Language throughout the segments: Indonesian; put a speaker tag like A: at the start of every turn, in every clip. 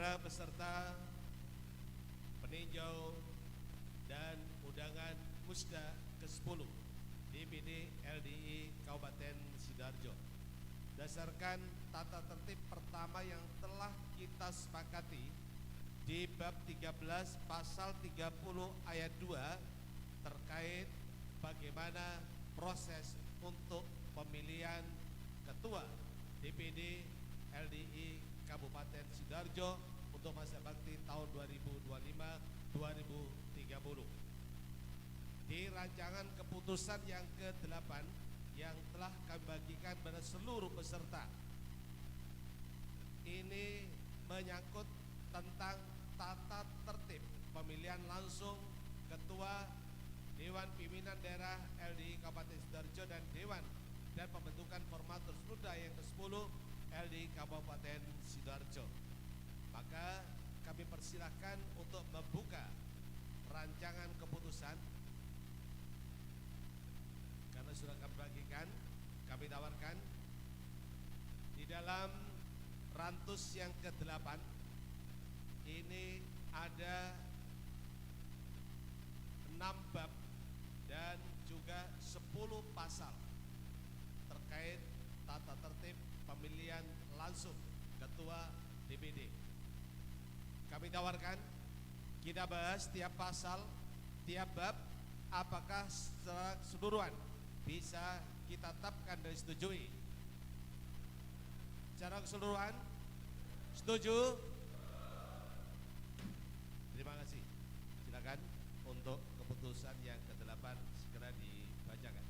A: para peserta, peninjau dan undangan Musda ke-10 DPD LDI Kabupaten Sidoarjo. Berdasarkan tata tertib pertama yang telah kita sepakati di bab 13 pasal 30 ayat 2 terkait bagaimana proses untuk pemilihan ketua DPD LDI Kabupaten Sidoarjo untuk masa bakti tahun 2025-2030. Di rancangan keputusan yang ke-8 yang telah kami bagikan pada seluruh peserta, ini menyangkut tentang tata tertib pemilihan langsung ketua Dewan Pimpinan Daerah LDI Kabupaten Sidoarjo dan Dewan dan pembentukan formatur Musda yang ke-10 LDI Kabupaten Sidoarjo. Maka kami persilahkan untuk membuka rancangan keputusan. Karena sudah kami bagikan, kami tawarkan di dalam rantus yang ke-8 ini ada 6 bab dan juga 10 pasal terkait tata tertib pemilihan langsung ketua DPD. Kami tawarkan kita bahas tiap pasal, tiap bab, apakah secara keseluruhan bisa kita tetapkan dan disetujui. Secara keseluruhan setuju? Terima kasih. Silakan untuk keputusan yang ke-8 segera dibacakan.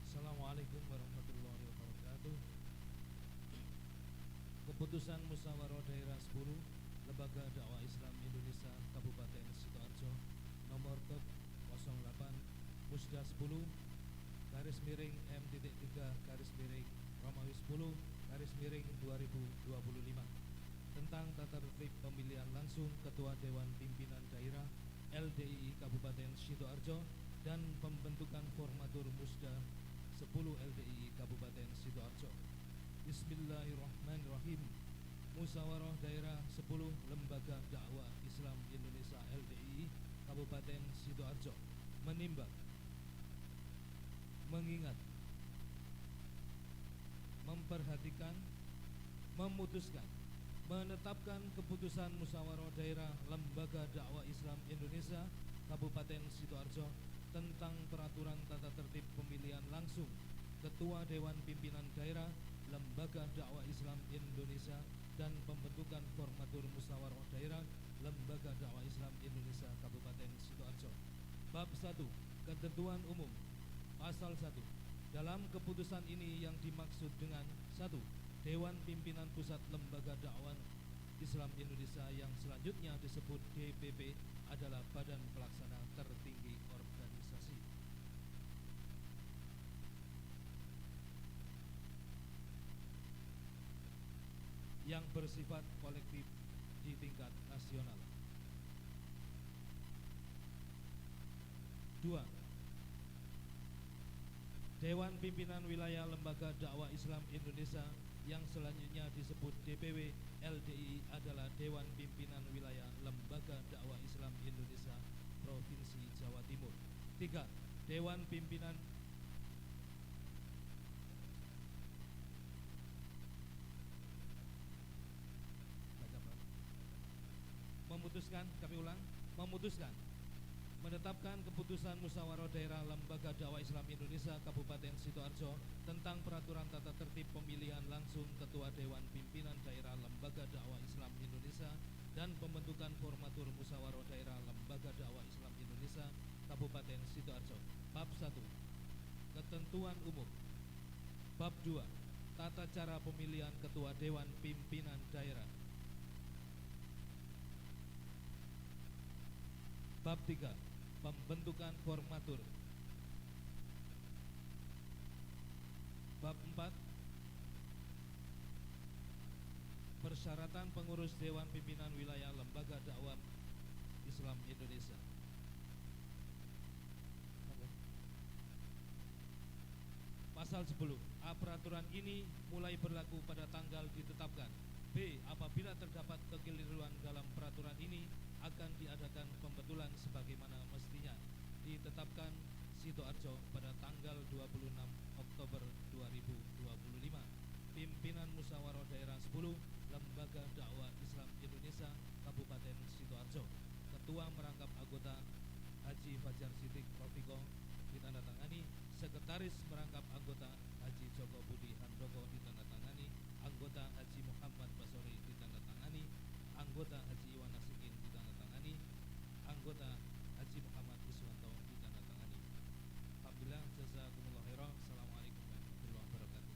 B: Assalamualaikum warahmatullahi wabarakatuh. Keputusan Musyawarah Daerah 10 Lembaga Dakwah Islam Indonesia Kabupaten Sidoarjo nomor Kep 08 Musda 10 garis miring M.3 garis miring Romawi 10 garis miring 2025 tentang tata tertib pemilihan langsung Ketua Dewan Pimpinan Daerah LDI Kabupaten Sidoarjo dan pembentukan formatur Musda 10 LDI Kabupaten Sidoarjo. Bismillahirrahmanirrahim. Musyawarah Daerah 10 Lembaga Dakwah Islam Indonesia LDI Kabupaten Sidoarjo menimbang, mengingat, memperhatikan, memutuskan, menetapkan keputusan Musyawarah Daerah Lembaga Dakwah Islam Indonesia Kabupaten Sidoarjo tentang peraturan tata tertib pemilihan langsung Ketua Dewan Pimpinan Daerah Lembaga Dakwah Islam Indonesia dan pembentukan formatur Musyawarah Daerah Lembaga Dakwah Islam Indonesia Kabupaten Sidoarjo. Bab 1. Ketentuan umum. Pasal 1. Dalam keputusan ini yang dimaksud dengan 1. Dewan Pimpinan Pusat Lembaga Dakwah Islam Indonesia yang selanjutnya disebut DPP adalah badan pelaksana tertinggi organisasi. Yang bersifat kolektif di tingkat nasional. 2. Dewan Pimpinan Wilayah Lembaga Dakwah Islam Indonesia yang selanjutnya disebut DPW LDI adalah Dewan Pimpinan Wilayah Lembaga Dakwah Islam Indonesia Provinsi Jawa Timur. 3. Dewan Pimpinan memutuskan, kami ulang, memutuskan menetapkan keputusan Musyawarah Daerah Lembaga Dakwah Islam Indonesia Kabupaten Sidoarjo tentang peraturan tata tertib pemilihan langsung Ketua Dewan Pimpinan Daerah Lembaga Dakwah Islam Indonesia dan pembentukan formatur Musyawarah Daerah Lembaga Dakwah Islam Indonesia Kabupaten Sidoarjo. Bab 1. Ketentuan umum. Bab 2. Tata cara pemilihan Ketua Dewan Pimpinan Daerah. Bab 3. Pembentukan formatur. Bab 4. Persyaratan pengurus Dewan Pimpinan Wilayah Lembaga Dakwah Islam Indonesia. Pasal Pasal 10. Peraturan ini mulai berlaku pada tanggal ditetapkan. B. Apabila terdapat kekeliruan dalam peraturan ini, akan diadakan pembetulan sebagaimana mestinya. Ditetapkan Sidoarjo pada tanggal 26 Oktober 2025. Pimpinan Musyawarah Daerah 10 Lembaga Dakwah Islam Indonesia Kabupaten Sidoarjo. Ketua merangkap anggota Haji Fajar Siddiq Rofiko ditandatangani. Sekretaris merangkap anggota Haji Joko Budi Handoko ditandatangani. Anggota Haji Muhammad Basori ditandatangani. Anggota Haji Iwan Nasikin ditandatangani. Anggota Haji Muhammad Iswanto ditandatangani. Alhamdulillah, jazakumullah khairan. Assalamualaikum warahmatullahi wabarakatuh.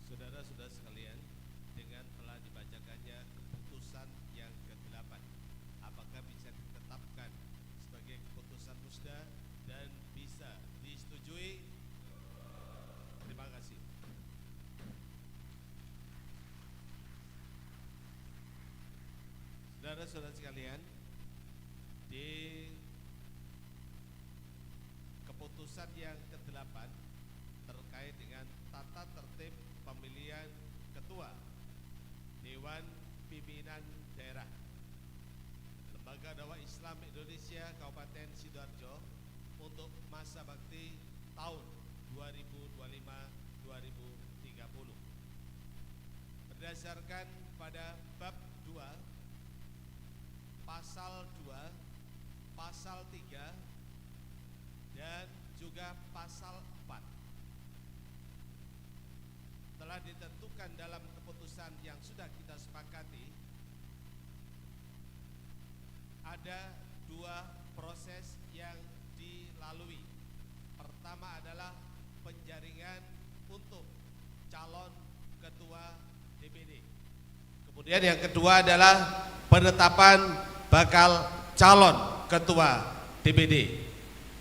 A: Saudara-saudara sekalian, dengan telah dibacakannya keputusan yang ke-8, apakah bisa ditetapkan sebagai keputusan musda dan bisa disetujui? Terima kasih. Saudara-saudara sekalian, di keputusan yang ke-8 terkait dengan tata tertib pemilihan ketua Dewan Pimpinan Daerah Lembaga Dakwah Islam Indonesia Kabupaten Sidoarjo untuk masa bakti tahun 2025-2030 berdasarkan pada bab 2 pasal 2, pasal 3 dan juga pasal 4 telah ditentukan dalam keputusan yang sudah kita sepakati. Ada 2 proses yang dilalui. Pertama adalah penjaringan untuk calon ketua DPD. Kemudian yang kedua adalah penetapan bakal calon ketua DPD.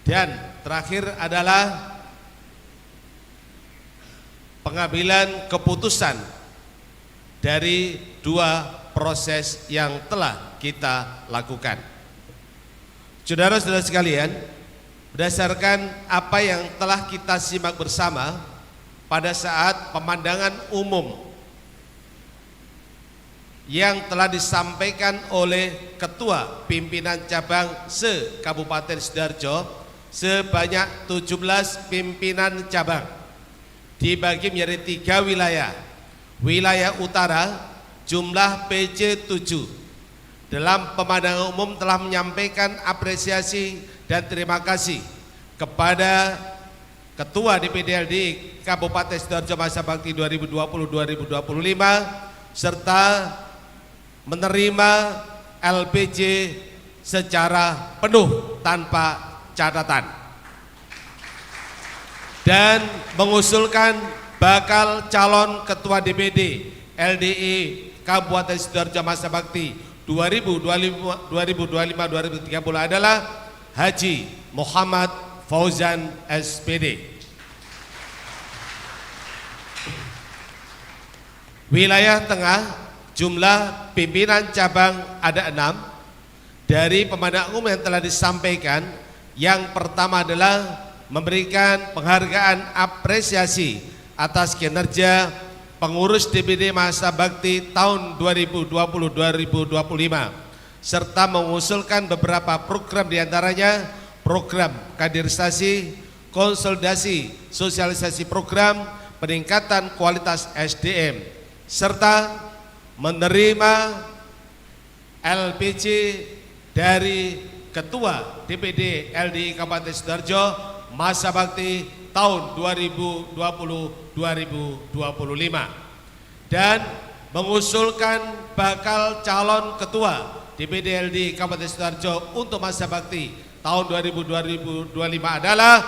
A: Dan terakhir adalah pengambilan keputusan dari 2 proses yang telah kita lakukan. Saudara-saudara sekalian, berdasarkan apa yang telah kita simak bersama pada saat pemandangan umum yang telah disampaikan oleh Ketua Pimpinan Cabang se-Kabupaten Sidoarjo, sebanyak 17 pimpinan cabang dibagi menjadi 3 wilayah. Wilayah utara jumlah PJ 7. Dalam pemandangan umum telah menyampaikan apresiasi dan terima kasih kepada Ketua DPD Kabupaten Sidoarjo masa bakti 2020-2025 serta menerima LPJ secara penuh tanpa catatan dan mengusulkan bakal calon ketua DPD LDI Kabupaten Sidoarjo masa bakti 2025-2030 adalah Haji Muhammad Fauzan SPD. Wilayah tengah jumlah pimpinan cabang ada 6. Dari pemandangan umum yang telah disampaikan, yang pertama adalah memberikan penghargaan apresiasi atas kinerja pengurus DPD masa bakti tahun 2020-2025 serta mengusulkan beberapa program, diantaranya program kaderisasi, konsolidasi, sosialisasi program, peningkatan kualitas SDM, serta menerima LPJ dari Ketua DPD LDI Kabupaten Sidoarjo masa bakti tahun 2020-2025 dan mengusulkan bakal calon Ketua DPD LDI Kabupaten Sidoarjo untuk masa bakti tahun 2020-2025 adalah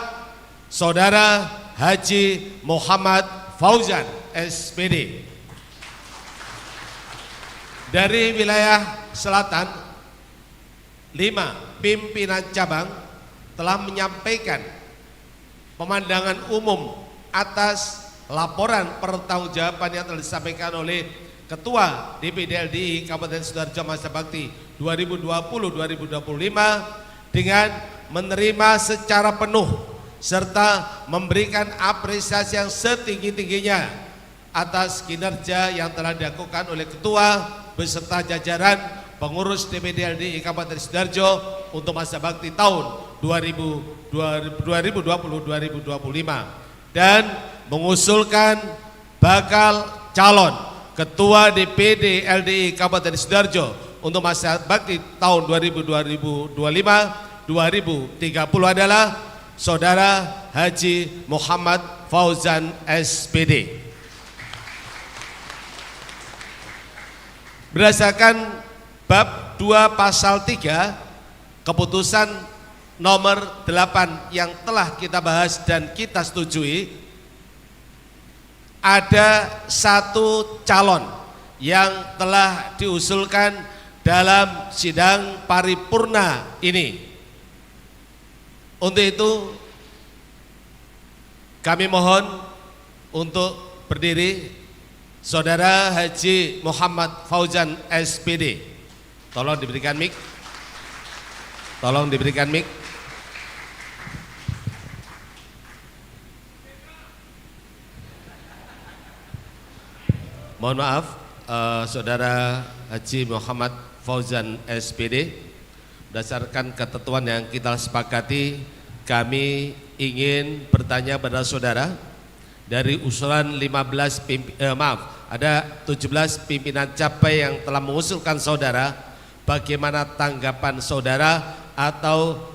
A: Saudara Haji Muhammad Fauzan SPD. Dari wilayah selatan, 5 pimpinan cabang telah menyampaikan pemandangan umum atas laporan pertanggungjawaban yang telah disampaikan oleh Ketua DPD LDI Kabupaten Sidoarjo masa bakti 2020-2025 dengan menerima secara penuh serta memberikan apresiasi yang setinggi-tingginya atas kinerja yang telah dilakukan oleh Ketua beserta jajaran pengurus DPD LDI Kabupaten Sidoarjo untuk masa bakti tahun 2020-2025 dan mengusulkan bakal calon Ketua DPD LDI Kabupaten Sidoarjo untuk masa bakti tahun 2025-2030 adalah Saudara Haji Muhammad Fauzan SPD. Berdasarkan bab 2 pasal 3 keputusan nomor 8 yang telah kita bahas dan kita setujui, ada satu calon yang telah diusulkan dalam sidang paripurna ini. Untuk itu kami mohon untuk berdiri Saudara Haji Muhammad Fauzan SPD. Tolong diberikan mic. Tolong diberikan mic. Mohon maaf, Saudara Haji Muhammad Fauzan SPD, berdasarkan ketentuan yang kita sepakati, kami ingin bertanya pada saudara dari usulan 17 pimpinan capai yang telah mengusulkan saudara, bagaimana tanggapan saudara atau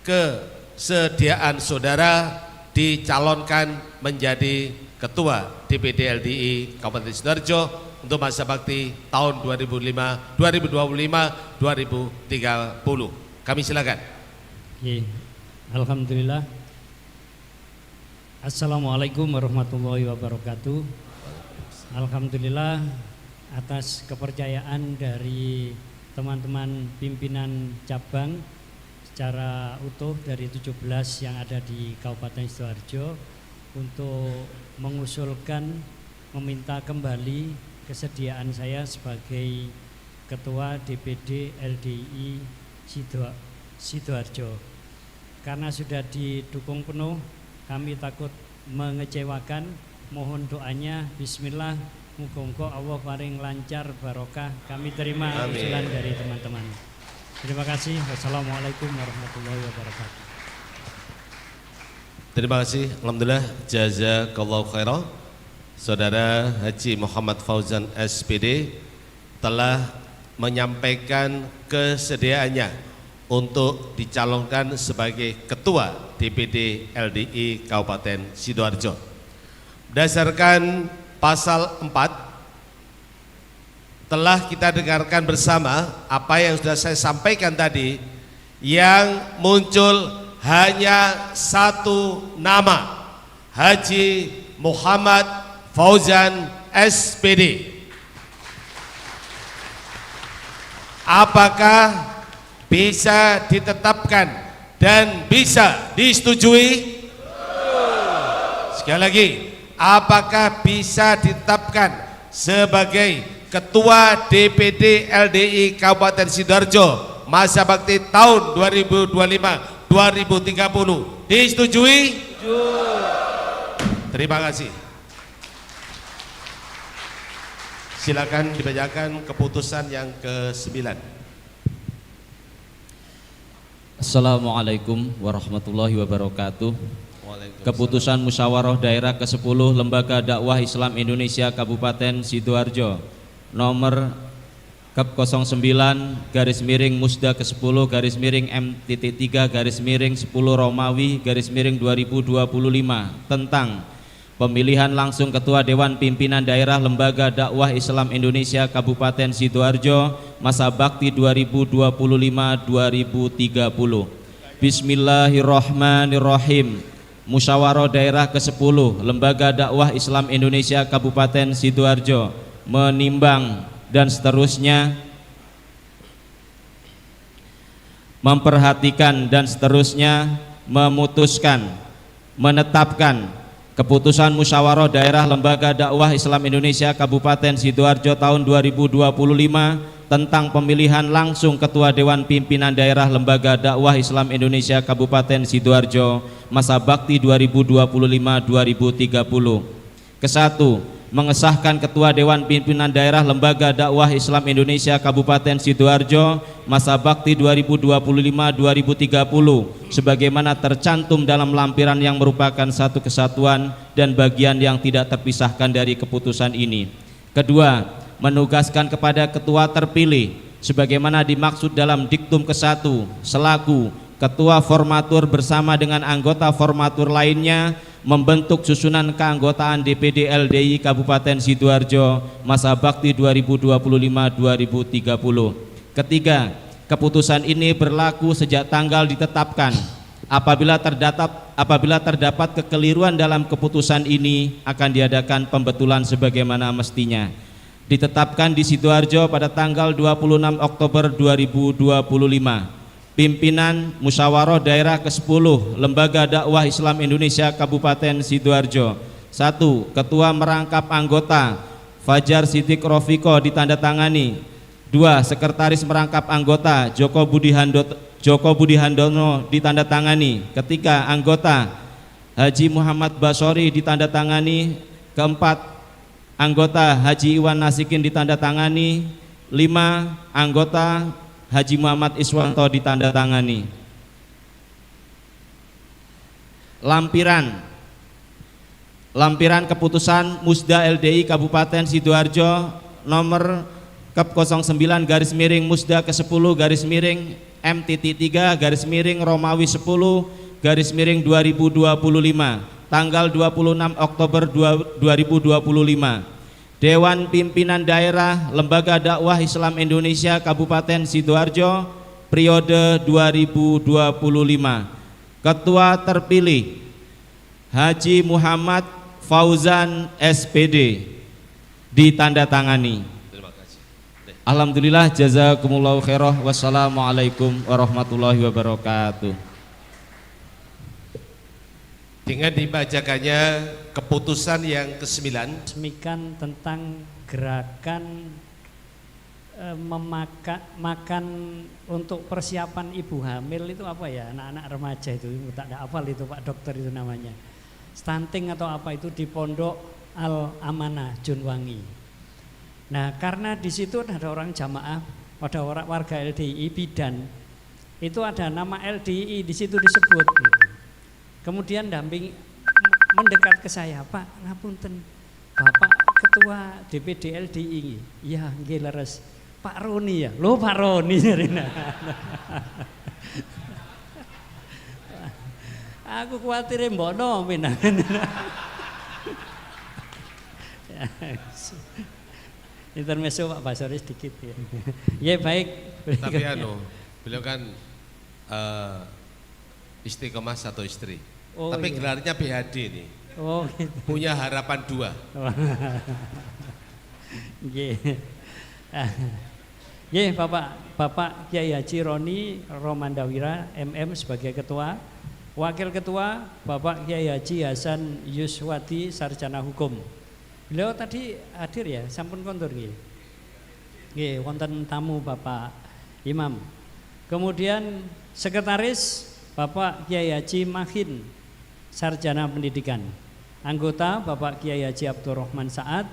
A: kesediaan saudara dicalonkan menjadi Ketua DPD LDI Kabupaten Sidoarjo untuk masa bakti tahun 2025-2030. Kami silakan.
C: Alhamdulillah. Assalamualaikum warahmatullahi wabarakatuh. Alhamdulillah atas kepercayaan dari teman-teman pimpinan cabang secara utuh dari 17 yang ada di Kabupaten Sidoarjo untuk mengusulkan meminta kembali kesediaan saya sebagai Ketua DPD LDI Sidoarjo. Karena sudah didukung penuh, kami takut mengecewakan, mohon doanya. Bismillah, muga-muga Allah paring lancar barokah. Kami terima usulan dari teman-teman. Terima kasih. Wassalamualaikum warahmatullahi wabarakatuh.
A: Terima kasih. Alhamdulillah, jazakallahu khairan. Saudara Haji Muhammad Fauzan SPD telah menyampaikan kesediaannya untuk dicalonkan sebagai Ketua DPD LDI Kabupaten Sidoarjo. Berdasarkan pasal 4 telah kita dengarkan bersama apa yang sudah saya sampaikan tadi, yang muncul hanya satu nama, Haji Muhammad Fauzan SPD. Apakah bisa ditetapkan dan bisa disetujui? Sekali lagi, apakah bisa ditetapkan sebagai Ketua DPD LDI Kabupaten Sidoarjo masa bakti tahun 2025-2030? Disetujui? Terima kasih. Silakan dibacakan keputusan yang ke-9.
D: Assalamualaikum warahmatullahi wabarakatuh. Keputusan Musyawarah Daerah ke-10 Lembaga Dakwah Islam Indonesia Kabupaten Sidoarjo nomor Kep 09/Musda ke-10 M.3/10 Romawi/2025 tentang pemilihan langsung Ketua Dewan Pimpinan Daerah Lembaga Dakwah Islam Indonesia Kabupaten Sidoarjo masa bakti 2025-2030. Bismillahirrahmanirrahim. Musyawarah Daerah ke-10 Lembaga Dakwah Islam Indonesia Kabupaten Sidoarjo menimbang dan seterusnya memperhatikan dan seterusnya memutuskan menetapkan keputusan Musyawarah Daerah Lembaga Dakwah Islam Indonesia Kabupaten Sidoarjo tahun 2025 tentang pemilihan langsung Ketua Dewan Pimpinan Daerah Lembaga Dakwah Islam Indonesia Kabupaten Sidoarjo masa bakti 2025-2030. Kesatu, mengesahkan Ketua Dewan Pimpinan Daerah Lembaga Dakwah Islam Indonesia Kabupaten Sidoarjo masa bakti 2025-2030 sebagaimana tercantum dalam lampiran yang merupakan satu kesatuan dan bagian yang tidak terpisahkan dari keputusan ini. Kedua, menugaskan kepada ketua terpilih sebagaimana dimaksud dalam diktum ke-1 selaku ketua formatur bersama dengan anggota formatur lainnya membentuk susunan keanggotaan DPD LDI Kabupaten Sidoarjo masa bakti 2025-2030. Ketiga, keputusan ini berlaku sejak tanggal ditetapkan. Apabila terdapat kekeliruan dalam keputusan ini akan diadakan pembetulan sebagaimana mestinya. Ditetapkan di Sidoarjo pada tanggal 26 Oktober 2025. Pimpinan Musyawarah Daerah ke-10 Lembaga Dakwah Islam Indonesia Kabupaten Sidoarjo. 1. Ketua merangkap anggota Fajar Siddiq Rofiko ditandatangani. 2. Sekretaris merangkap anggota Joko Budi Handono ditandatangani. Ketiga, anggota Haji Muhammad Basori ditandatangani. Keempat, anggota Haji Iwan Nasikin ditandatangani. 5. Anggota Haji Muhammad Iswanto ditandatangani. Lampiran keputusan Musda LDI Kabupaten Sidoarjo nomor Kep 09 garis miring Musda ke-10 garis miring M.3 garis miring Romawi 10 garis miring 2025 tanggal 26 Oktober 2025. Dewan Pimpinan Daerah Lembaga Dakwah Islam Indonesia Kabupaten Sidoarjo periode 2025. Ketua terpilih Haji Muhammad Fauzan SPD ditandatangani.
A: Terima kasih.
D: Alhamdulillah, jazakumullahu khairah. Wassalamualaikum warahmatullahi wabarakatuh.
A: Dengan dibacakannya keputusan yang ke-9
C: resmikan tentang gerakan makan untuk persiapan ibu hamil itu apa ya, anak-anak remaja itu tak ada hafal itu Pak Dokter itu namanya, stunting atau apa itu di Pondok Al Amanah Junwangi. Nah karena di situ ada orang jamaah, ada orang warga LDI bidan, itu ada nama LDI di situ disebut gitu. Kemudian mendekat ke saya, Pak, ngapunten, Bapak Ketua DPD LDI, ya nggih leres, Pak Roni ya, lo Pak Roni. Aku khawatir mbono pindah. Intermezzo Pak Basori sedikit ya. Ya baik.
A: tapi beliau kan istiqomah satu istri.
C: Oh,
A: tapi
C: iya.
A: gelarnya PhD nih.
C: Oh gitu.
A: Punya harapan 2.
C: Nggih. Nggih Bapak Kiai Haji Roni Romandawira MM sebagai ketua, wakil ketua Bapak Kiai Haji Hasan Yuswadi sarjana hukum. Beliau tadi hadir ya, sampun kondur nggih. Nggih, wonten tamu Bapak Imam. Kemudian sekretaris Bapak Kiai Haji Mahin sarjana pendidikan. Anggota Bapak Kiai Haji Abdurrahman Saad,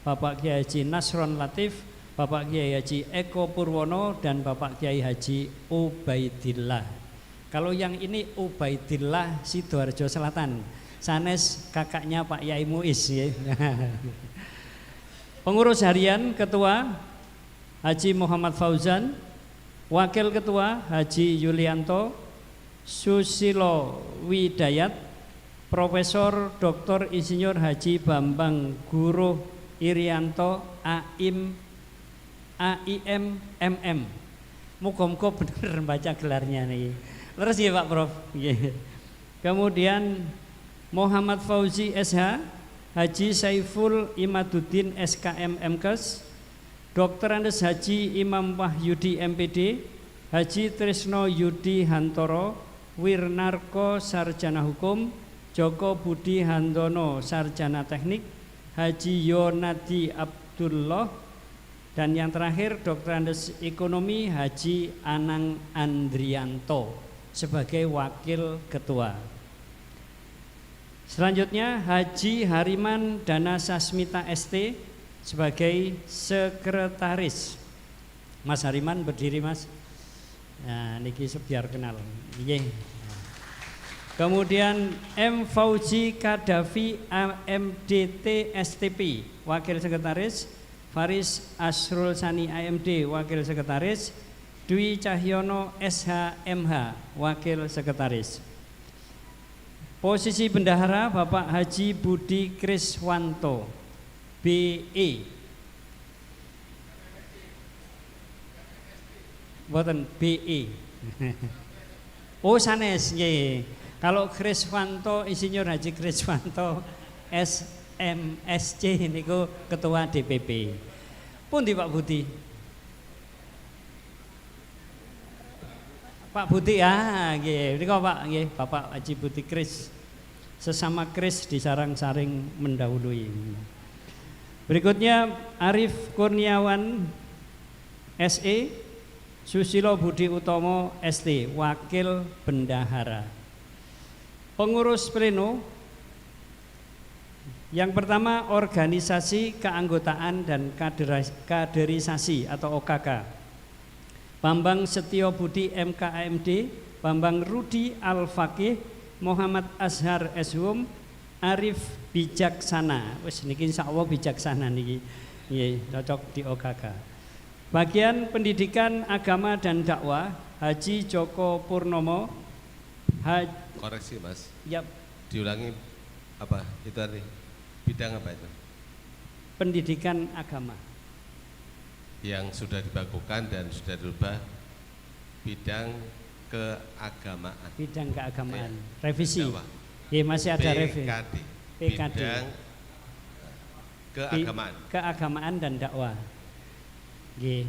C: Bapak Kiai Haji Nasron Latif, Bapak Kiai Haji Eko Purwono dan Bapak Kiai Haji Ubaidillah. Kalau yang ini Ubaidillah Sidoarjo Selatan, sanes kakaknya Pak Yai Muiz ya. Pengurus harian Ketua Haji Muhammad Fauzan, Wakil Ketua Haji Yulianto Susilo Widayat, Profesor Dr. Insinyur Haji Bambang Guruh Irianto AIM MM. Muga-muga bener baca gelarnya nih. Terus ya Pak Prof. Kemudian Muhammad Fauzi SH, Haji Saiful Imaduddin SKM MKes, Dr. Andes Haji Imam Wahyudi MPD, Haji Trisno Yudi Hantoro Wirnarko Sarjana Hukum, Joko Budi Handono Sarjana Teknik, Haji Yonadi Abdullah Dan yang terakhir Dr. Andes Ekonomi Haji Anang Andrianto sebagai wakil ketua. Selanjutnya Haji Hariman Dana Sasmita ST sebagai sekretaris. Mas Hariman berdiri Mas. Nah, niki biar kenal. Nggih. Kemudian M Fauzi Kadafi AMDT STP wakil sekretaris. Faris Asrul Sani AMD wakil sekretaris. Dwi Cahyono SHMH wakil sekretaris. Posisi bendahara Bapak Haji Budi Kriswanto BE. Boten BE. Oh sanes nggih. Kalau Kriswanto Insinyur Haji Kriswanto SMSC niku ketua DPP. Pundi Pak Budi? Pak Budi ya, nggih. Niku Pak nggih, Bapak Haji Budi Kris. Sesama Kris disarang-saring mendahului. Berikutnya Arif Kurniawan SE, Susilo Budi Utomo ST, wakil bendahara. Pengurus pleno yang pertama organisasi keanggotaan dan kaderisasi atau OKK. Bambang Setio Budi MKAMD, Bambang Rudi Al-Fakih, Muhammad Azhar Eshum, Arif Bijaksana. Wes niki insyaallah bijaksana niki. Nggih, cocok di OKK. Bagian pendidikan agama dan dakwah Haji Joko Purnomo.
A: Koreksi Mas.
C: Yap.
A: Diulangi apa itu tadi? Bidang apa itu?
C: Pendidikan agama.
A: Yang sudah dibakukan dan sudah dirubah bidang keagamaan.
C: Bidang keagamaan. Revisi.
A: Ya,
C: masih ada revisi.
A: PKD. Bidang keagamaan.
C: Keagamaan dan dakwah. G.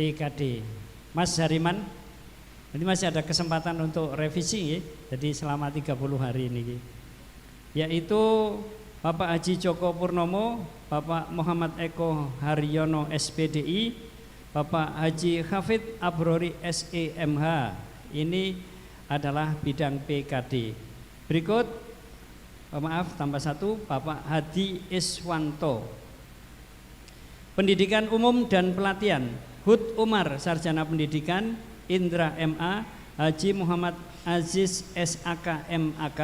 C: PKD. Mas Hariman, ini masih ada kesempatan untuk revisi ya. Jadi selama 30 hari ini. Yaitu Bapak Haji Joko Purnomo, Bapak Muhammad Eko Haryono SPDI, Bapak Haji Hafid Abrori SEMH. Ini adalah bidang PKD. Berikut, maaf tambah satu, Bapak Hadi Iswanto. Pendidikan umum dan pelatihan, Hud Umar Sarjana Pendidikan, Indra MA, Haji Muhammad Aziz SAK MAK,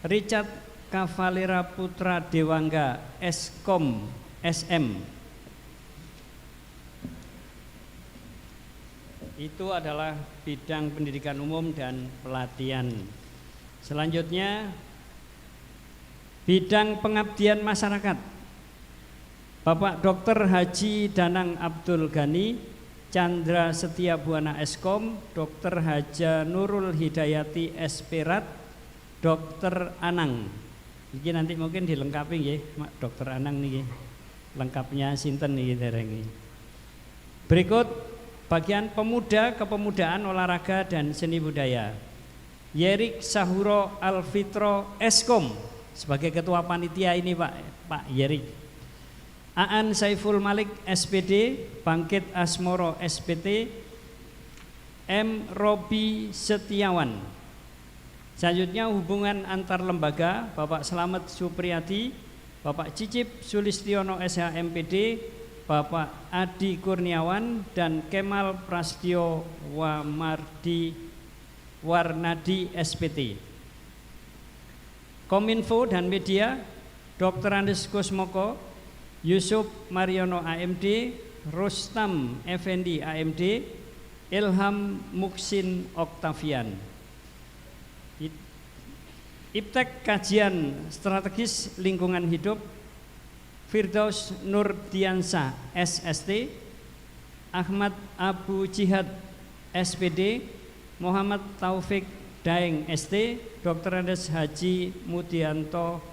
C: Richard Kavalera Putra Dewangga Eskom SM. Itu adalah bidang pendidikan umum dan pelatihan. Selanjutnya bidang pengabdian masyarakat, Bapak Dr. Haji Danang Abdul Ghani, Chandra Setia Buana Eskom, Dr. Haja Nurul Hidayati Esperat, Dr. Anang. Iki nanti mungkin dilengkapi nggih, Dr. Anang niki. Lengkapnya sinten niki dereng. Berikut bagian pemuda, kepemudaan, olahraga dan seni budaya. Yerik Sahuro Alfitro Eskom sebagai ketua panitia ini Pak Yerik. Aan Saiful Malik SPD, Bangkit Asmoro SPT, M. Robi Setiawan. Selanjutnya hubungan antar lembaga, Bapak Slamet Supriyadi, Bapak Cicip Sulistiono SHMPD, Bapak Adi Kurniawan dan Kemal Prastyo Warnadi SPT. Kominfo dan media, Dr. Andes Kusmoko, Yusuf Mariono AMD, Rustam Effendi AMD, Ilham Muksin Oktavian. Iptek Kajian Strategis Lingkungan Hidup, Firdaus Nurdiansa SST, Ahmad Abu Jihad SPD, Muhammad Taufik Daeng ST, Dr. Andes Haji Mudianto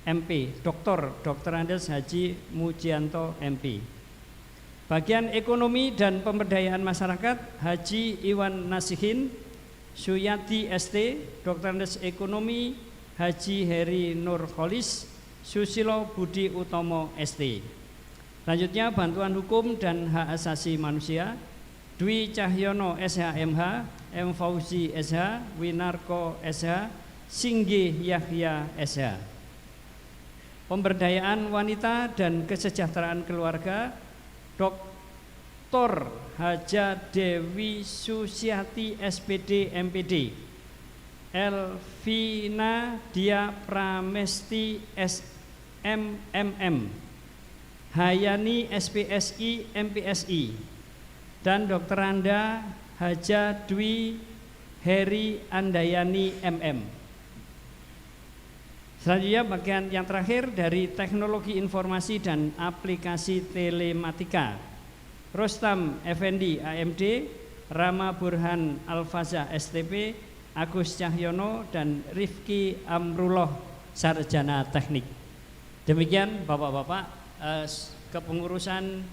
C: MP, Dr. Andes Haji Mujianto MP. Bagian ekonomi dan pemberdayaan masyarakat, Haji Iwan Nasihin, Suyati ST, Dr. Andes Ekonomi, Haji Heri Nur Kholis, Susilo Budi Utomo ST. Selanjutnya bantuan hukum dan hak asasi manusia, Dwi Cahyono SHMH, M. Fauzi SH, Winarko SH, Singgih Yahya SH. Pemberdayaan wanita dan kesejahteraan keluarga, Dr. Haja Dewi Susiati SPD MPD, Elvina Dia Pramesti SMMM, Hayani SPSI MPSI, dan Dr. Anda Haja Dwi Heri Andayani MM. Selanjutnya bagian yang terakhir dari teknologi informasi dan aplikasi telematika, Rostam Effendi AMD, Rama Burhan Alfaza STP, Agus Cahyono, dan Rifki Amrullah Sarjana Teknik. Demikian Bapak-Bapak kepengurusan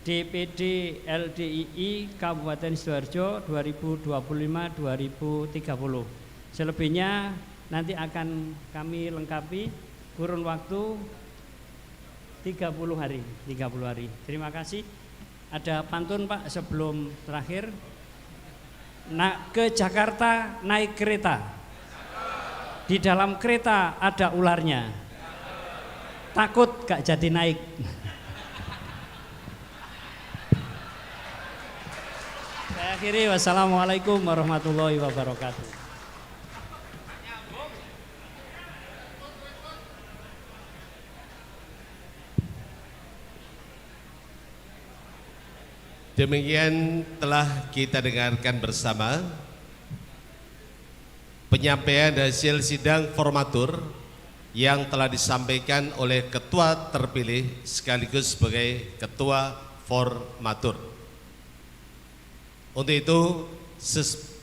C: DPD LDII Kabupaten Sidoarjo 2025-2030. Selebihnya nanti akan kami lengkapi kurun waktu 30 hari. Terima kasih. Ada pantun Pak sebelum terakhir. Ke Jakarta naik kereta. Di dalam kereta ada ularnya. Takut gak jadi naik. Saya akhiri, wassalamualaikum warahmatullahi wabarakatuh.
A: Demikian telah kita dengarkan bersama penyampaian hasil sidang formatur yang telah disampaikan oleh ketua terpilih sekaligus sebagai ketua formatur. Untuk itu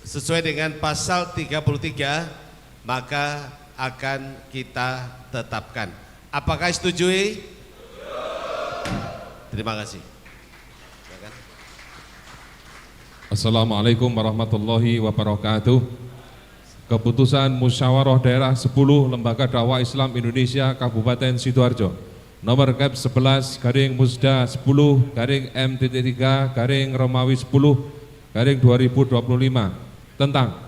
A: sesuai dengan pasal 33 maka akan kita tetapkan. Apakah setujui? Terima kasih.
E: Assalamualaikum warahmatullahi wabarakatuh. Keputusan Musyawarah Daerah 10 Lembaga Dakwah Islam Indonesia Kabupaten Sidoarjo nomor Kep 11 garing Musda 10 garing M.3 garing Romawi 10 garing 2025 tentang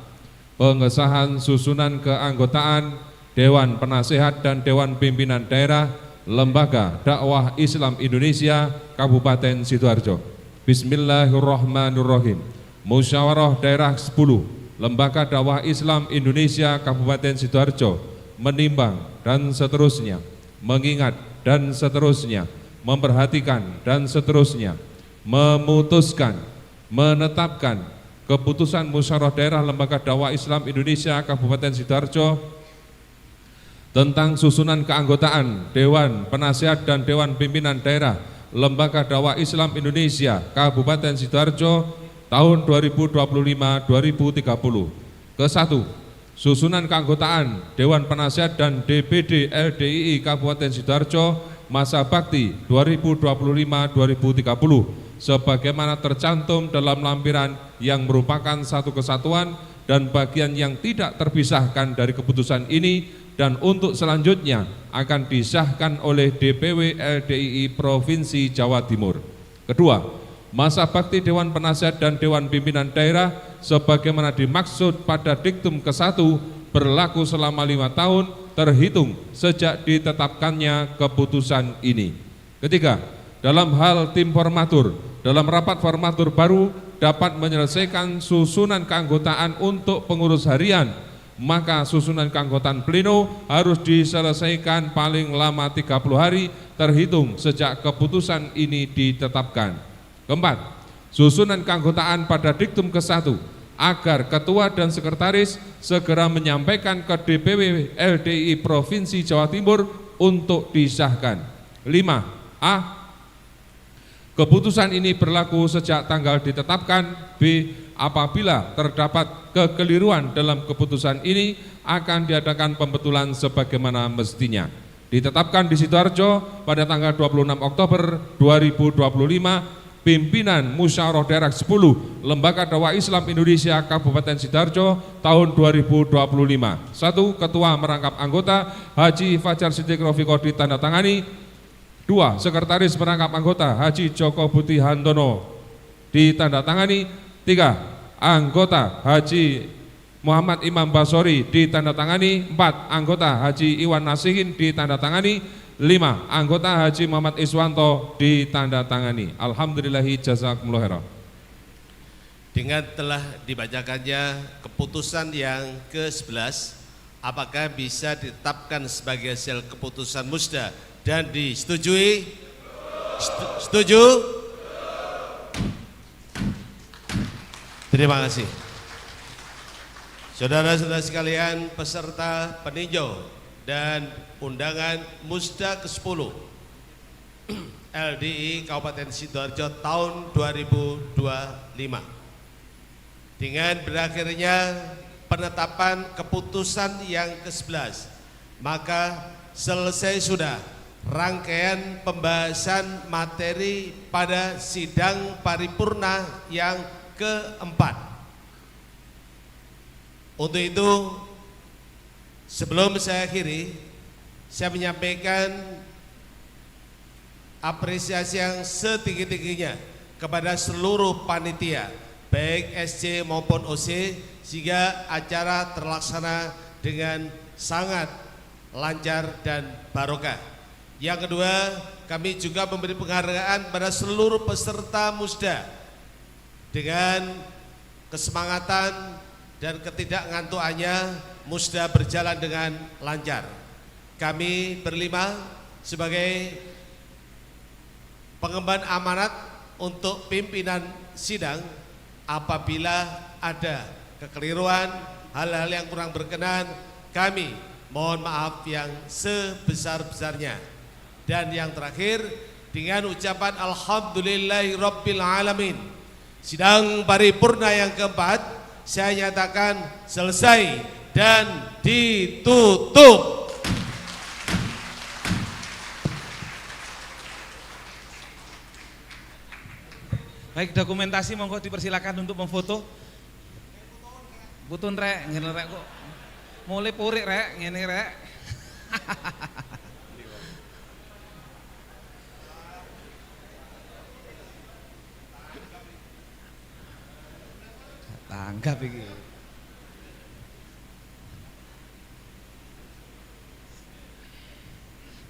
E: pengesahan susunan keanggotaan Dewan Penasehat dan Dewan Pimpinan Daerah Lembaga Dakwah Islam Indonesia Kabupaten Sidoarjo. Bismillahirrahmanirrahim. Musyawarah Daerah 10 Lembaga Dakwah Islam Indonesia Kabupaten Sidoarjo menimbang dan seterusnya, mengingat dan seterusnya, memperhatikan dan seterusnya, memutuskan, menetapkan keputusan Musyawarah Daerah Lembaga Dakwah Islam Indonesia Kabupaten Sidoarjo tentang susunan keanggotaan Dewan Penasehat dan Dewan Pimpinan Daerah Lembaga Dakwah Islam Indonesia Kabupaten Sidoarjo tahun 2025-2030. Ke-1, susunan keanggotaan Dewan Penasehat dan DPD LDII Kabupaten Sidoarjo masa bakti 2025-2030 sebagaimana tercantum dalam lampiran yang merupakan satu kesatuan dan bagian yang tidak terpisahkan dari keputusan ini, dan untuk selanjutnya akan disahkan oleh DPW LDII Provinsi Jawa Timur. Kedua, masa bakti Dewan Penasehat dan Dewan Pimpinan Daerah sebagaimana dimaksud pada diktum ke-1 berlaku selama 5 tahun terhitung sejak ditetapkannya keputusan ini. Ketiga, dalam hal tim formatur, dalam rapat formatur baru dapat menyelesaikan susunan keanggotaan untuk pengurus harian, maka susunan keanggotaan pleno harus diselesaikan paling lama 30 hari terhitung sejak keputusan ini ditetapkan. Keempat, susunan keanggotaan pada diktum ke-1 agar ketua dan sekretaris segera menyampaikan ke DPW LDII Provinsi Jawa Timur untuk disahkan. 5. Keputusan ini berlaku sejak tanggal ditetapkan. B. Apabila terdapat kekeliruan dalam keputusan ini akan diadakan pembetulan sebagaimana mestinya. Ditetapkan di Sidoarjo pada tanggal 26 Oktober 2025, pimpinan Musyawarah Daerah 10 Lembaga Dakwah Islam Indonesia Kabupaten Sidoarjo tahun 2025. 1. Ketua merangkap anggota Haji Fajar Siddiq Rafiqo ditandatangani. 2. Sekretaris Perangkap Anggota Haji Joko Budi Handono ditandatangani. 3. Anggota Haji Muhammad Imam Basori ditandatangani. 4. Anggota Haji Iwan Nasihin ditandatangani. 5. Anggota Haji Muhammad Iswanto ditandatangani. Alhamdulillahi jazakumullah khairan.
A: Dengan telah dibacakannya keputusan yang ke-11, apakah bisa ditetapkan sebagai hasil keputusan musda dan disetujui? Setuju? Terima kasih. Saudara-saudara sekalian, peserta peninjau dan undangan musda ke-10 LDI Kabupaten Sidoarjo tahun 2025. Dengan berakhirnya penetapan keputusan yang ke-11, maka selesai sudah rangkaian pembahasan materi pada sidang paripurna yang ke-4. Untuk itu, sebelum saya akhiri, saya menyampaikan apresiasi yang setinggi-tingginya kepada seluruh panitia, baik SC maupun OC, sehingga acara terlaksana dengan sangat lancar dan barokah. Yang kedua, kami juga memberi penghargaan pada seluruh peserta musda dengan kesemangatan dan ketidakngantukannya, musda berjalan dengan lancar. Kami berlima sebagai pengemban amanat untuk pimpinan sidang, apabila ada kekeliruan, hal-hal yang kurang berkenan, kami mohon maaf yang sebesar-besarnya. Dan yang terakhir, dengan ucapan alhamdulillahirabbil alamin, sidang paripurna yang keempat saya nyatakan selesai dan ditutup.
F: Baik, dokumentasi monggo dipersilakan untuk memfoto. Butun rek, ngene rek kok. Mulai purik rek, ngene rek. Tanggap iki.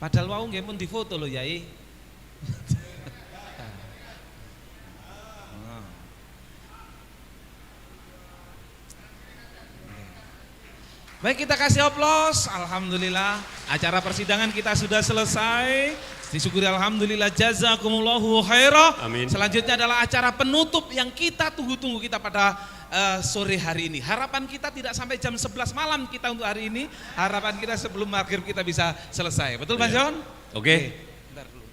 F: Padahal wau nggih pun difoto lho, Yai. Baik, kita kasih aplaus. Alhamdulillah, acara persidangan kita sudah selesai. Disyukuri alhamdulillah, jazakumullahu khairah.
G: Amin.
F: Selanjutnya adalah acara penutup yang kita tunggu-tunggu kita pada sore hari ini. Harapan kita tidak sampai jam 11 malam kita untuk hari ini. Harapan kita sebelum maghrib kita bisa selesai. Betul Mas John?
G: Oke.
F: Bentar dulu.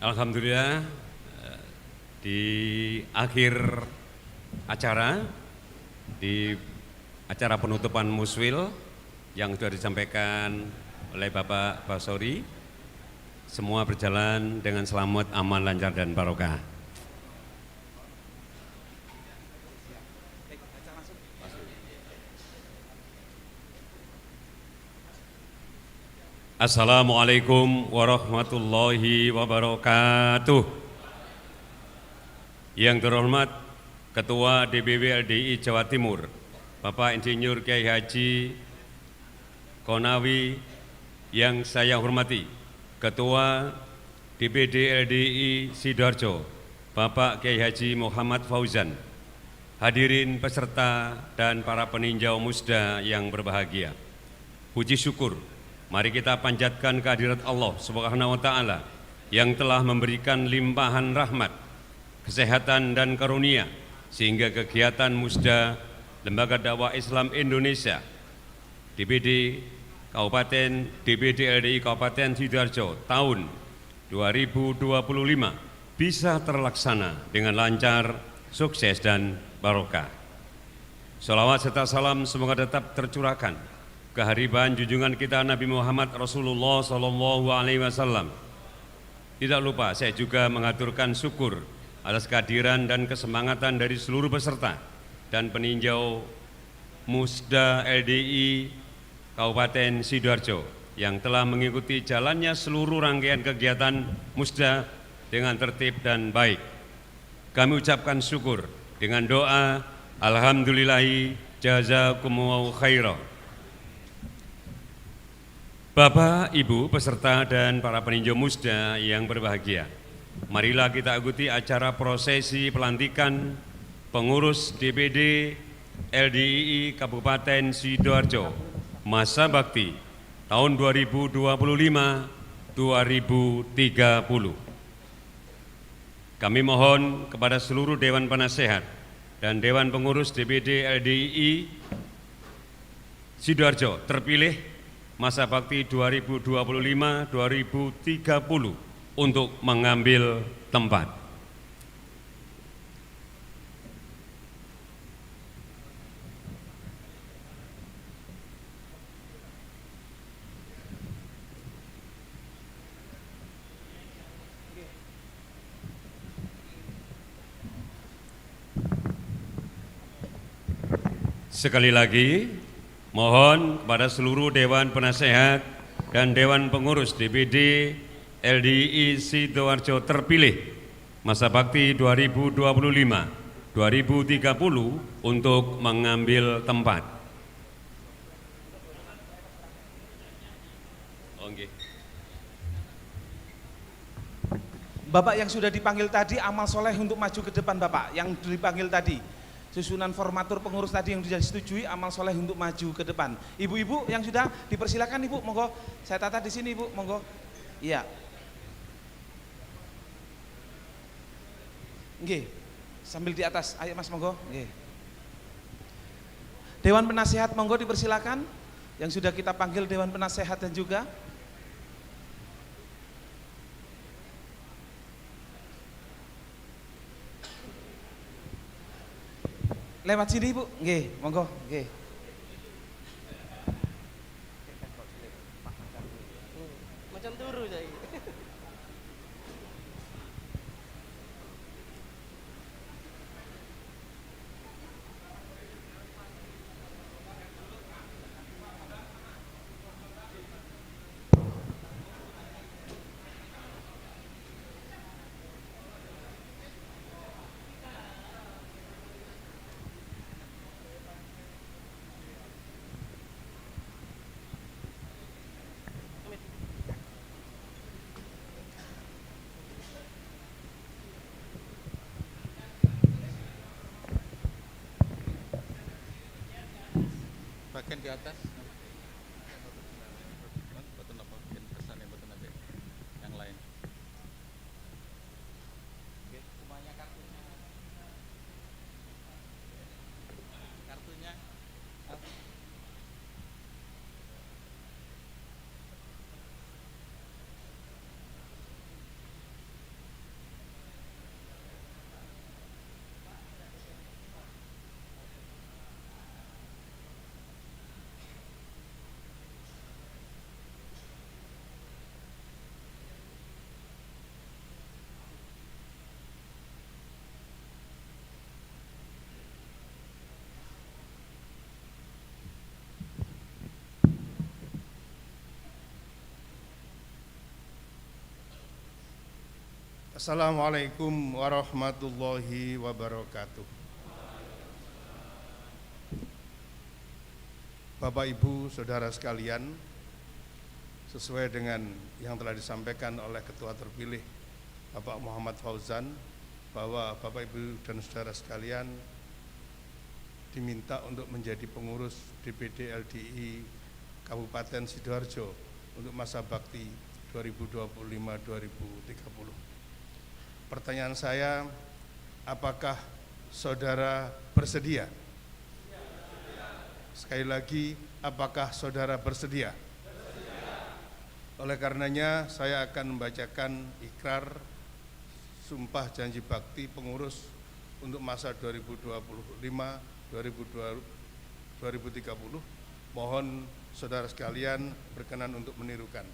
G: Alhamdulillah, di akhir acara, di acara penutupan muswil yang sudah disampaikan oleh Bapak Basori, semua berjalan dengan selamat, aman, lancar, dan barokah. Assalamualaikum warahmatullahi wabarakatuh. Yang terhormat Ketua DPW LDI Jawa Timur, Bapak Insinyur Kiai Haji Konawi, yang saya hormati Ketua DPD LDI Sidoarjo, Bapak Kiai Haji Muhammad Fauzan, hadirin peserta dan para peninjau musda yang berbahagia. Puji syukur, mari kita panjatkan kehadirat Allah Subhanahu wa Ta'ala yang telah memberikan limpahan rahmat, kesehatan dan karunia, sehingga kegiatan musda Lembaga Dakwah Islam Indonesia DPD LDI Kabupaten Sidoarjo tahun 2025 bisa terlaksana dengan lancar, sukses dan barokah. Shalawat serta salam semoga tetap tercurahkan kehadiran junjungan kita Nabi Muhammad Rasulullah SAW. Tidak lupa saya juga mengaturkan syukur atas kehadiran dan kesemangatan dari seluruh peserta dan peninjau musda LDI Kabupaten Sidoarjo yang telah mengikuti jalannya seluruh rangkaian kegiatan Musda dengan tertib dan baik. Kami ucapkan syukur dengan doa alhamdulillahi jazakumullahu khairan. Bapak, Ibu, peserta dan para peninjau Musda yang berbahagia, marilah kita ikuti acara prosesi pelantikan pengurus DPD LDII Kabupaten Sidoarjo masa bakti tahun 2025-2030. Kami mohon kepada seluruh Dewan Penasehat dan Dewan Pengurus DPD LDII Sidoarjo terpilih masa bakti 2025-2030 untuk mengambil tempat. Sekali lagi, mohon kepada seluruh Dewan Penasehat dan Dewan Pengurus DPD LDII Sidoarjo terpilih masa bakti 2025-2030 untuk mengambil tempat.
F: Bapak yang sudah dipanggil tadi, amal soleh untuk maju ke depan Bapak, yang dipanggil tadi. Susunan formatur pengurus tadi yang sudah disetujui, amal soleh untuk maju ke depan. Ibu-ibu yang sudah dipersilakan Ibu, monggo. Saya tata di sini Ibu, monggo. Iya. Nggih. Sambil di atas, ayo Mas monggo. Nggih. Dewan Penasehat monggo dipersilakan. Yang sudah kita panggil Dewan Penasehat dan juga lewat sini Ibu, nggih, monggo, nggih.
H: Macam turu saya.
I: Bagian di atas. Yang lain. Semuanya kartunya. Kartunya.
A: Assalamualaikum warahmatullahi wabarakatuh. Bapak, Ibu, Saudara sekalian, sesuai dengan yang telah disampaikan oleh Ketua terpilih Bapak Muhammad Fauzan, bahwa Bapak, Ibu, dan Saudara sekalian diminta untuk menjadi pengurus DPD LDII Kabupaten Sidoarjo untuk masa bakti 2025-2030. Pertanyaan saya, apakah saudara bersedia? Sekali lagi, apakah saudara bersedia? Oleh karenanya, saya akan membacakan ikrar sumpah janji bakti pengurus untuk masa 2025-2030. Mohon saudara sekalian berkenan untuk menirukan.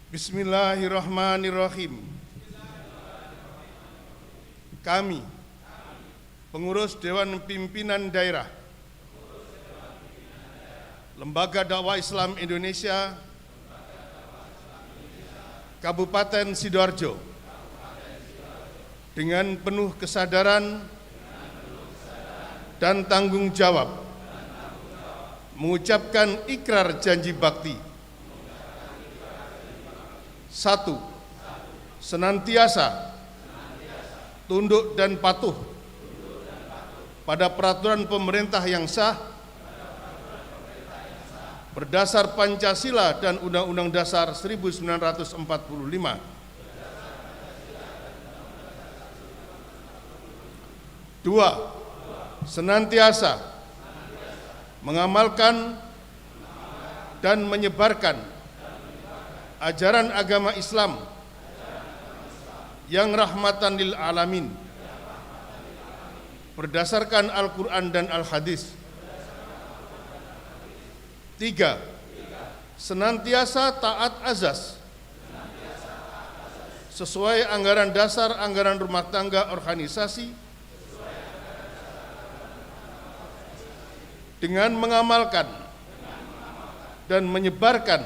A: Bismillahirrahmanirrahim. Kami
J: Pengurus Dewan Pimpinan Daerah, Lembaga Dakwah Islam Indonesia Kabupaten Sidoarjo, dengan penuh kesadaran dan tanggung jawab mengucapkan ikrar janji bakti. 1. Senantiasa tunduk dan patuh pada peraturan pemerintah yang sah berdasar Pancasila dan Undang-Undang Dasar 1945. 2. Senantiasa mengamalkan dan menyebarkan ajaran agama Islam yang rahmatan lil alamin berdasarkan Al-Quran dan Al-Hadis. 3. Senantiasa taat azas sesuai anggaran dasar anggaran rumah tangga organisasi dengan mengamalkan dan menyebarkan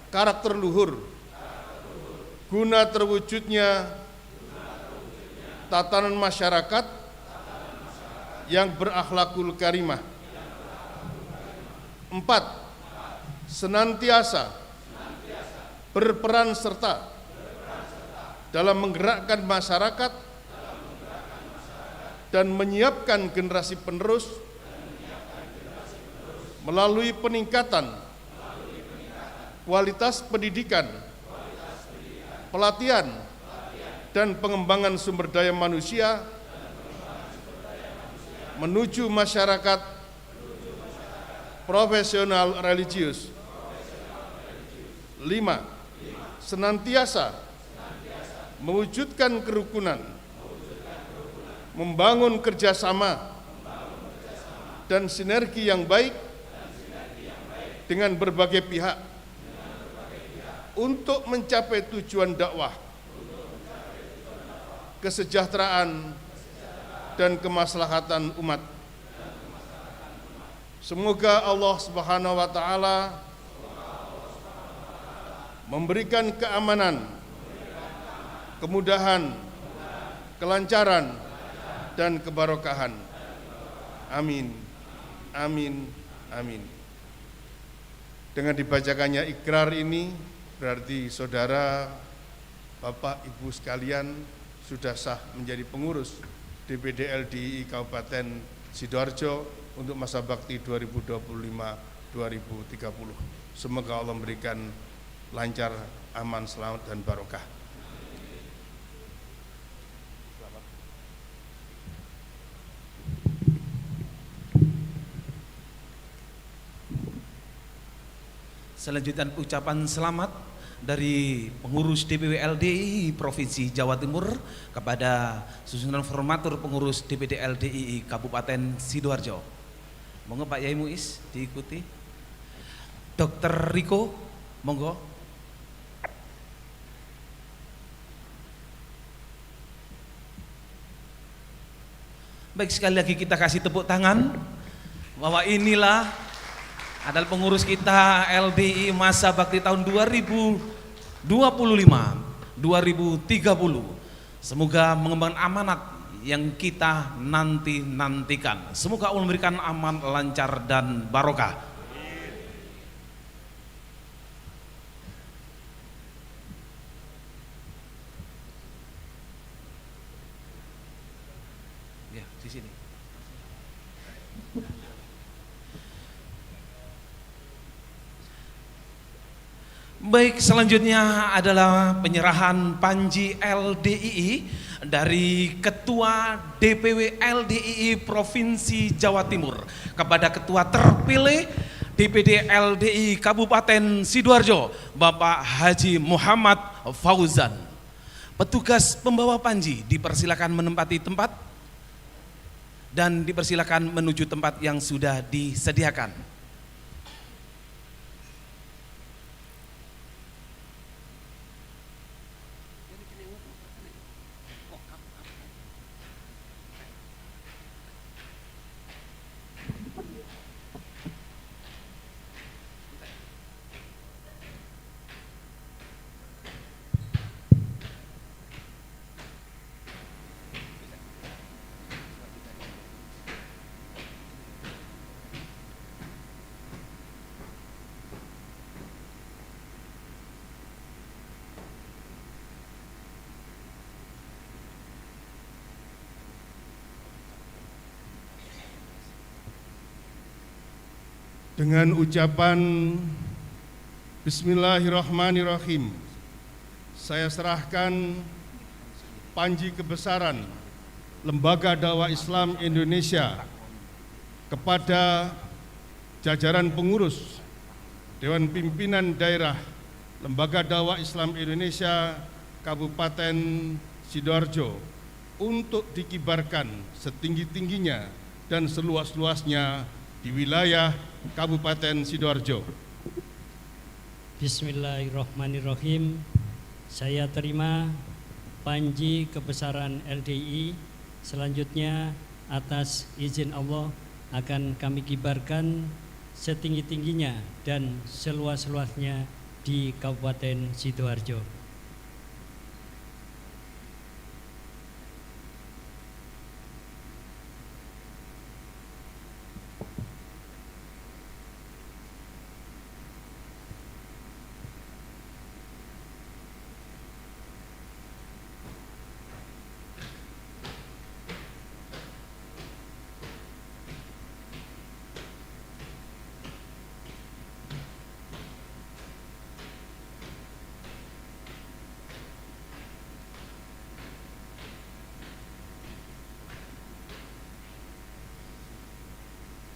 J: karakter luhur guna terwujudnya tatanan masyarakat yang berakhlakul karimah. 4. Senantiasa berperan serta dalam menggerakkan masyarakat dan menyiapkan generasi penerus melalui peningkatan kualitas pendidikan, pelatihan, dan pengembangan sumber daya manusia menuju masyarakat profesional religius. 5. Senantiasa mewujudkan kerukunan, membangun kerjasama dan sinergi yang baik dengan berbagai pihak untuk mencapai tujuan dakwah, kesejahteraan, dan kemaslahatan umat. Semoga Allah Subhanahu wa Ta'ala memberikan keamanan, kemudahan, kelancaran, dan kebarokahan. Amin. Amin. Amin. Dengan dibacakannya ikrar ini, berarti saudara, Bapak, Ibu sekalian sudah sah menjadi pengurus DPD LDII Kabupaten Sidoarjo untuk masa bakti 2025-2030. Semoga Allah memberikan lancar, aman, selamat, dan barokah.
F: Selanjutnya ucapan selamat dari pengurus DPW LDII Provinsi Jawa Timur kepada susunan formatur pengurus DPD LDII Kabupaten Sidoarjo. Monggo Pak Yai Muiz diikuti. Dr. Riko, monggo. Baik, sekali lagi kita kasih tepuk tangan bahwa inilah adalah pengurus kita LDII masa bakti tahun 2025-2030. Semoga mengembangkan amanat yang kita nantikan. Semoga Allah memberikan aman, lancar, dan barokah. Ya, di sini. Baik, selanjutnya adalah penyerahan panji LDII dari Ketua DPW LDII Provinsi Jawa Timur kepada Ketua terpilih DPD LDII Kabupaten Sidoarjo, Bapak Haji Muhammad Fauzan. Petugas pembawa panji dipersilakan menempati tempat dan dipersilakan menuju tempat yang sudah disediakan.
J: Dengan ucapan Bismillahirrahmanirrahim, saya serahkan panji kebesaran Lembaga Dakwah Islam Indonesia kepada jajaran pengurus Dewan Pimpinan Daerah Lembaga Dakwah Islam Indonesia Kabupaten Sidoarjo untuk dikibarkan setinggi-tingginya dan seluas-luasnya di wilayah Kabupaten Sidoarjo.
C: Bismillahirrahmanirrahim. Saya terima panji kebesaran LDI. Selanjutnya atas izin Allah akan kami kibarkan setinggi-tingginya dan seluas-luasnya di Kabupaten Sidoarjo.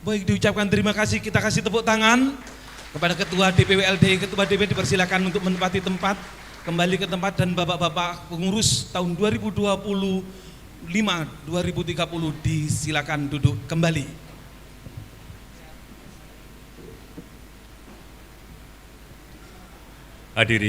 F: Baik, diucapkan terima kasih, kita kasih tepuk tangan kepada Ketua DPW LDI, Ketua DPW dipersilakan untuk menempati tempat, kembali ke tempat, dan Bapak-Bapak pengurus tahun 2025-2030 disilakan duduk kembali.
G: Hadirin